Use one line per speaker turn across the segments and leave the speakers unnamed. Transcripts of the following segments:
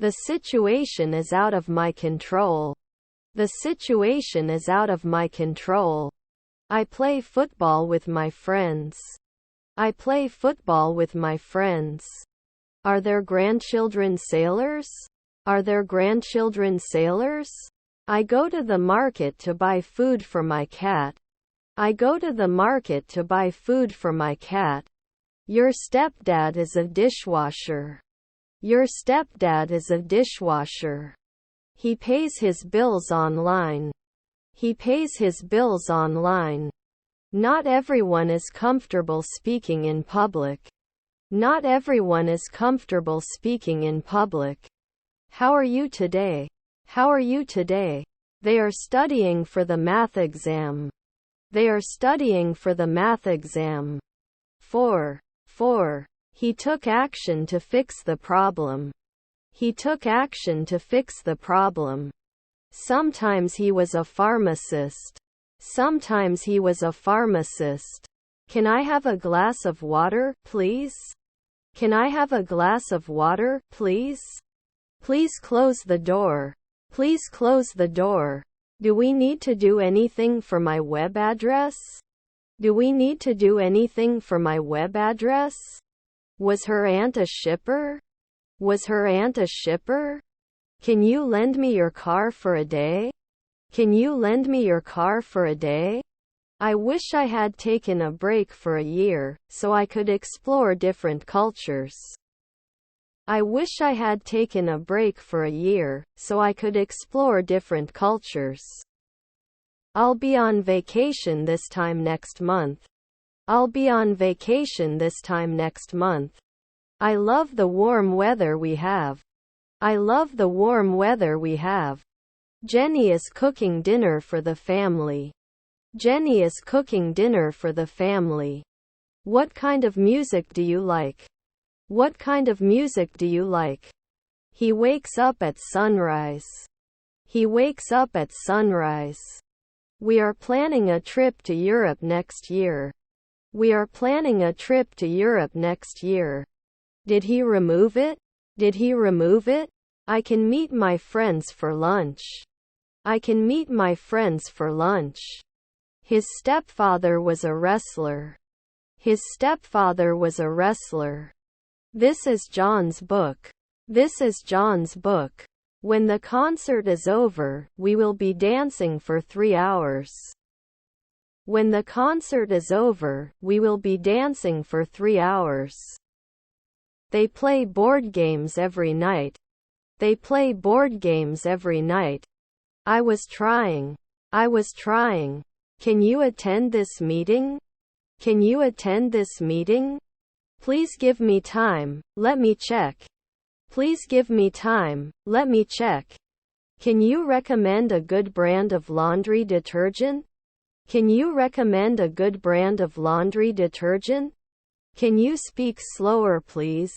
The situation is out of my control. The situation is out of my control. I play football with my friends. I play football with my friends. Are there grandchildren sailors? Are there grandchildren sailors? I go to the market to buy food for my cat. I go to the market to buy food for my cat. Your stepdad is a dishwasher. Your stepdad is a dishwasher. He pays his bills online. He pays his bills online. Not everyone is comfortable speaking in public. Not everyone is comfortable speaking in public. How are you today? How are you today? They are studying for the math exam. They are studying for the math exam. 4. He took action to fix the problem. He took action to fix the problem. Sometimes he was a pharmacist. Sometimes he was a pharmacist. Can I have a glass of water, please? Can I have a glass of water, please? Please close the door. Please close the door. Do we need to do anything for my web address? Do we need to do anything for my web address? Was her aunt a shipper? Was her aunt a shipper? Can you lend me your car for a day? Can you lend me your car for a day? I wish I had taken a break for a year, so I could explore different cultures. I wish I had taken a break for a year, so I could explore different cultures. I'll be on vacation this time next month. I'll be on vacation this time next month. I love the warm weather we have. I love the warm weather we have. Jenny is cooking dinner for the family. Jenny is cooking dinner for the family. What kind of music do you like? What kind of music do you like? He wakes up at sunrise. He wakes up at sunrise. We are planning a trip to Europe next year. We are planning a trip to Europe next year. Did he remove it? Did he remove it? I can meet my friends for lunch. I can meet my friends for lunch. His stepfather was a wrestler. His stepfather was a wrestler. This is John's book. This is John's book. When the concert is over, we will be dancing for 3 hours. When the concert is over, we will be dancing for 3 hours. They play board games every night. They play board games every night. I was trying. I was trying. Can you attend this meeting? Can you attend this meeting? Please give me time, let me check. Please give me time, let me check. Can you recommend a good brand of laundry detergent? Can you recommend a good brand of laundry detergent? Can you speak slower, please?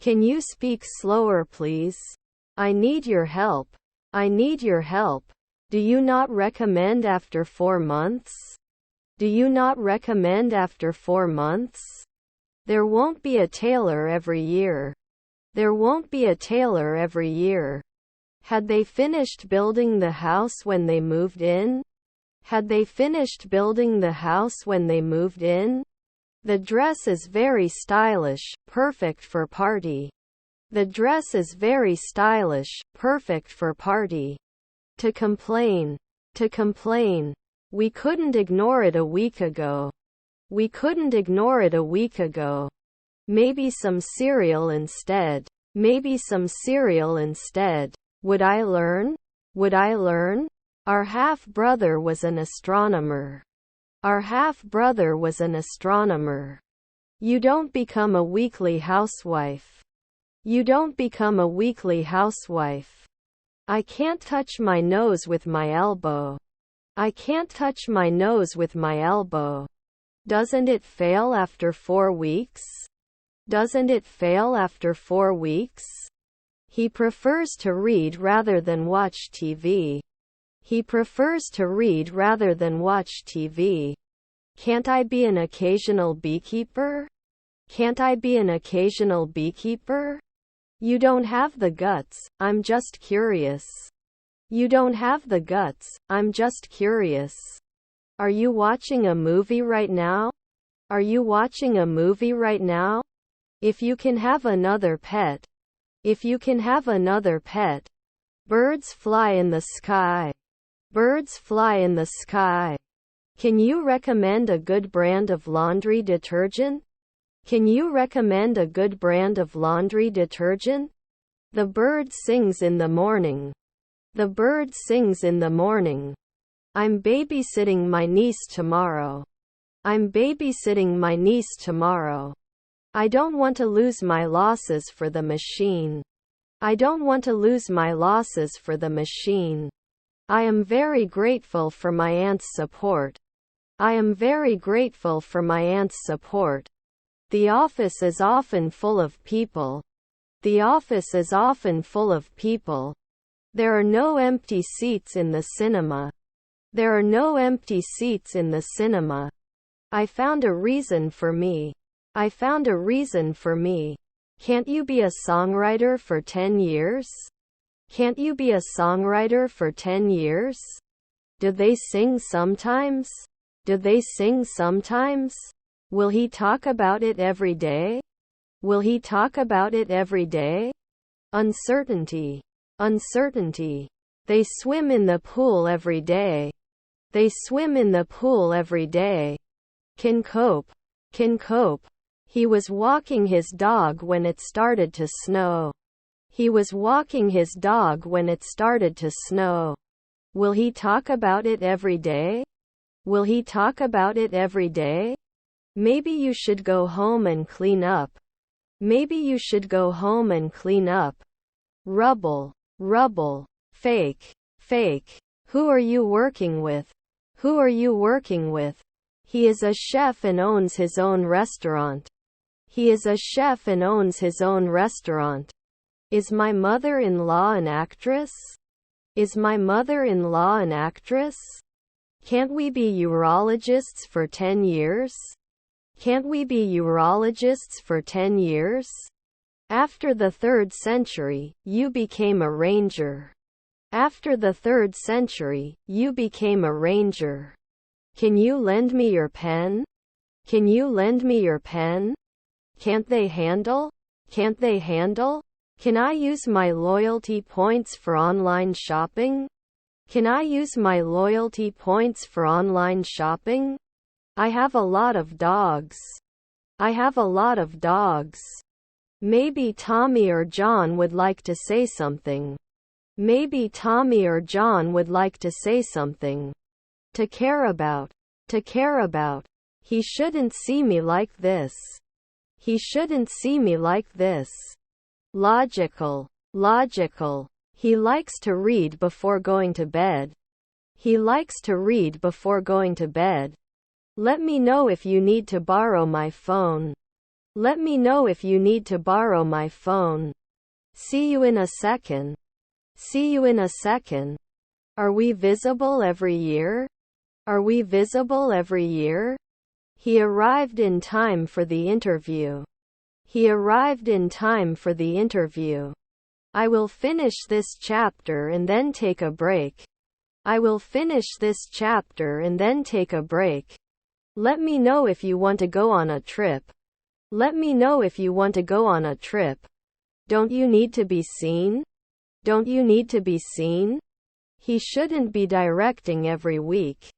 Can you speak slower, please? I need your help. I need your help. Do you not recommend after 4 months? Do you not recommend after 4 months? There won't be a tailor every year. There won't be a tailor every year. Had they finished building the house when they moved in? Had they finished building the house when they moved in? The dress is very stylish, perfect for party. The dress is very stylish, perfect for party. To complain. To complain. We couldn't ignore it a week ago. We couldn't ignore it a week ago. Maybe some cereal instead. Maybe some cereal instead. Would I learn? Would I learn? Our half-brother was an astronomer. Our half-brother was an astronomer. You don't become a weekly housewife. You don't become a weekly housewife. I can't touch my nose with my elbow. I can't touch my nose with my elbow. Doesn't it fail after 4 weeks? Doesn't it fail after 4 weeks? He prefers to read rather than watch TV. He prefers to read rather than watch TV. Can't I be an occasional beekeeper? Can't I be an occasional beekeeper? You don't have the guts, I'm just curious. You don't have the guts, I'm just curious. Are you watching a movie right now? Are you watching a movie right now? If you can have another pet. If you can have another pet. Birds fly in the sky. Birds fly in the sky. Can you recommend a good brand of laundry detergent? Can you recommend a good brand of laundry detergent? The bird sings in the morning. The bird sings in the morning. I'm babysitting my niece tomorrow. I'm babysitting my niece tomorrow. I don't want to lose my losses for the machine. I don't want to lose my losses for the machine. I am very grateful for my aunt's support. I am very grateful for my aunt's support. The office is often full of people. The office is often full of people. There are no empty seats in the cinema. There are no empty seats in the cinema. I found a reason for me. I found a reason for me. Can't you be a songwriter for 10 years? Can't you be a songwriter for 10 years? Do they sing sometimes? Do they sing sometimes? Will he talk about it every day? Will he talk about it every day? Uncertainty. Uncertainty. They swim in the pool every day. They swim in the pool every day. Can cope. Can cope. He was walking his dog when it started to snow. He was walking his dog when it started to snow. Will he talk about it every day? Will he talk about it every day? Maybe you should go home and clean up. Maybe you should go home and clean up. Rubble. Rubble. Fake. Fake. Who are you working with? Who are you working with? He is a chef and owns his own restaurant. He is a chef and owns his own restaurant. Is my mother-in-law an actress? Is my mother-in-law an actress? Can't we be urologists for 10 years? Can't we be urologists for 10 years? After the 3rd century, you became a ranger. After the 3rd century, you became a ranger. Can you lend me your pen? Can you lend me your pen? Can't they handle? Can't they handle? Can I use my loyalty points for online shopping? Can I use my loyalty points for online shopping? I have a lot of dogs. I have a lot of dogs. Maybe Tommy or John would like to say something. Maybe Tommy or John would like to say something. To care about. To care about. He shouldn't see me like this. He shouldn't see me like this. Logical. Logical. He likes to read before going to bed. He likes to read before going to bed. Let me know if you need to borrow my phone. Let me know if you need to borrow my phone. See you in a second. See you in a second. Are we visible every year? Are we visible every year? He arrived in time for the interview. He arrived in time for the interview. I will finish this chapter and then take a break. I will finish this chapter and then take a break. Let me know if you want to go on a trip. Let me know if you want to go on a trip. Don't you need to be seen? Don't you need to be seen? He shouldn't be directing every week.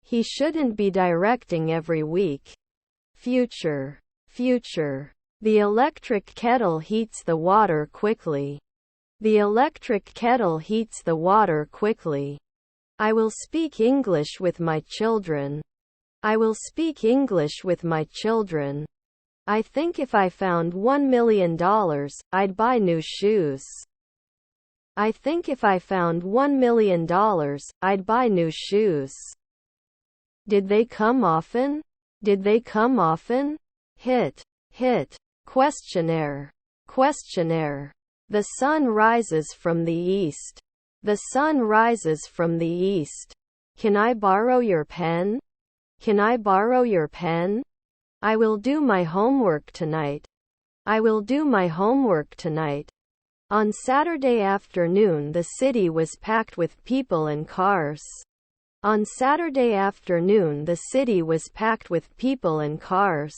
He shouldn't be directing every week. Future. Future. The electric kettle heats the water quickly. The electric kettle heats the water quickly. I will speak English with my children. I will speak English with my children. I think if I found $1 million, I'd buy new shoes. I think if I found $1 million, I'd buy new shoes. Did they come often? Did they come often? Hit. Hit. Questionnaire. Questionnaire. The sun rises from the east. The sun rises from the east. Can I borrow your pen? Can I borrow your pen? I will do my homework tonight. I will do my homework tonight. On Saturday afternoon the city was packed with people and cars. On Saturday afternoon the city was packed with people and cars.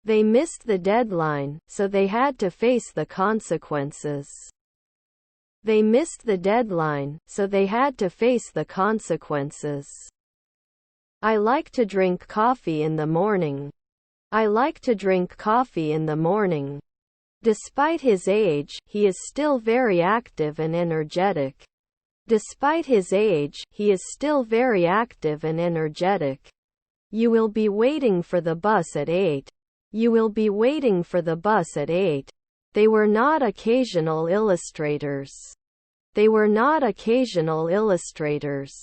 They missed the deadline, so they had to face the consequences. They missed the deadline, so they had to face the consequences. I like to drink coffee in the morning. I like to drink coffee in the morning. Despite his age, he is still very active and energetic. Despite his age, he is still very active and energetic. You will be waiting for the bus at 8. You will be waiting for the bus at 8. They were not occasional illustrators. They were not occasional illustrators.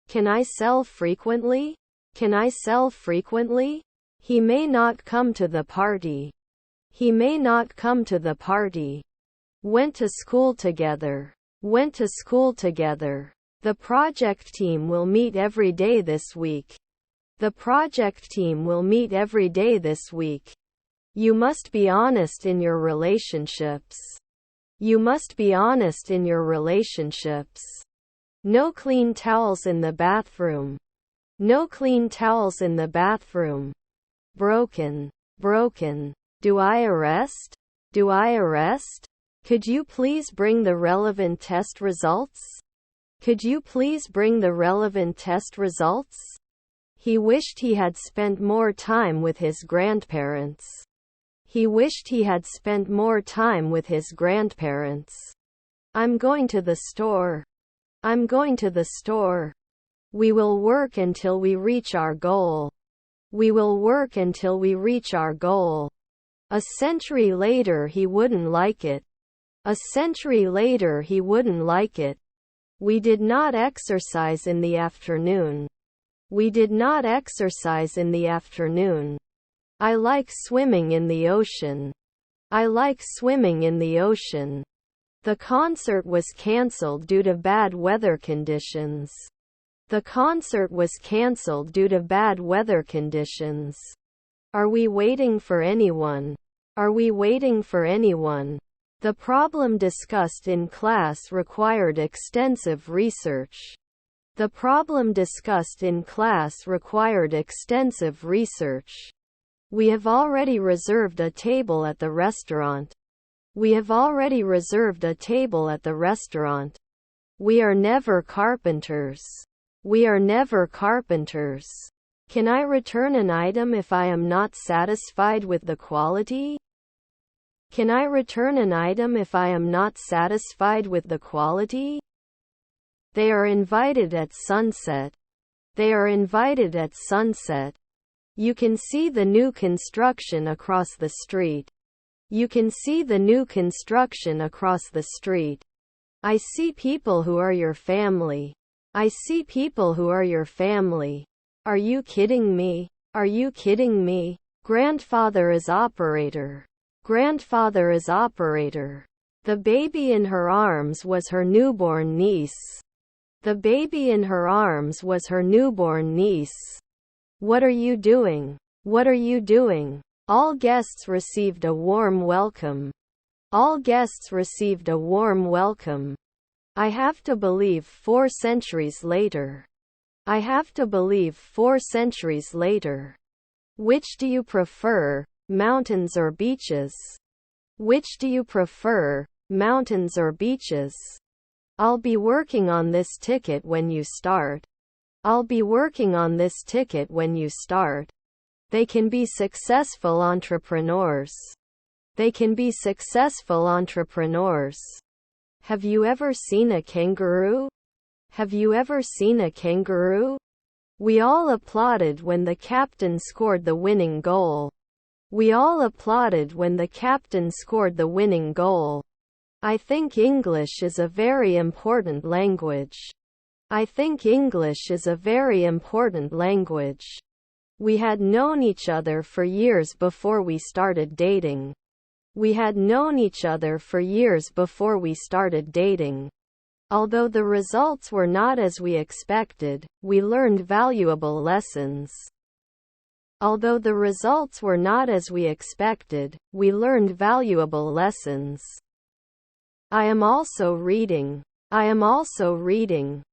Can I sell frequently? Can I sell frequently? He may not come to the party. He may not come to the party. Went to school together. Went to school together. The project team will meet every day this week. The project team will meet every day this week. You must be honest in your relationships. You must be honest in your relationships. No clean towels in the bathroom. No clean towels in the bathroom. Broken. Broken. Do I arrest? Do I arrest? Could you please bring the relevant test results? Could you please bring the relevant test results? He wished he had spent more time with his grandparents. He wished he had spent more time with his grandparents. I'm going to the store. I'm going to the store. We will work until we reach our goal. We will work until we reach our goal. A century later he wouldn't like it. A century later he wouldn't like it. We did not exercise in the afternoon. We did not exercise in the afternoon. I like swimming in the ocean. I like swimming in the ocean. The concert was cancelled due to bad weather conditions. The concert was cancelled due to bad weather conditions. Are we waiting for anyone? Are we waiting for anyone? The problem discussed in class required extensive research. The problem discussed in class required extensive research. We have already reserved a table at the restaurant. We have already reserved a table at the restaurant. We are never carpenters. We are never carpenters. Can I return an item if I am not satisfied with the quality? Can I return an item if I am not satisfied with the quality? They are invited at sunset. They are invited at sunset. You can see the new construction across the street. You can see the new construction across the street. I see people who are your family. I see people who are your family. Are you kidding me? Are you kidding me? Grandfather is operator. Grandfather is operator. The baby in her arms was her newborn niece. The baby in her arms was her newborn niece. What are you doing? What are you doing? All guests received a warm welcome. All guests received a warm welcome. I have to believe 4 centuries later. I have to believe 4 centuries later. Which do you prefer, mountains or beaches? Which do you prefer, mountains or beaches? I'll be working on this ticket when you start. I'll be working on this ticket when you start. They can be successful entrepreneurs. They can be successful entrepreneurs. Have you ever seen a kangaroo? Have you ever seen a kangaroo? We all applauded when the captain scored the winning goal. We all applauded when the captain scored the winning goal. I think English is a very important language. I think English is a very important language. We had known each other for years before we started dating. We had known each other for years before we started dating. Although the results were not as we expected, we learned valuable lessons. Although the results were not as we expected, we learned valuable lessons. I am also reading. I am also reading.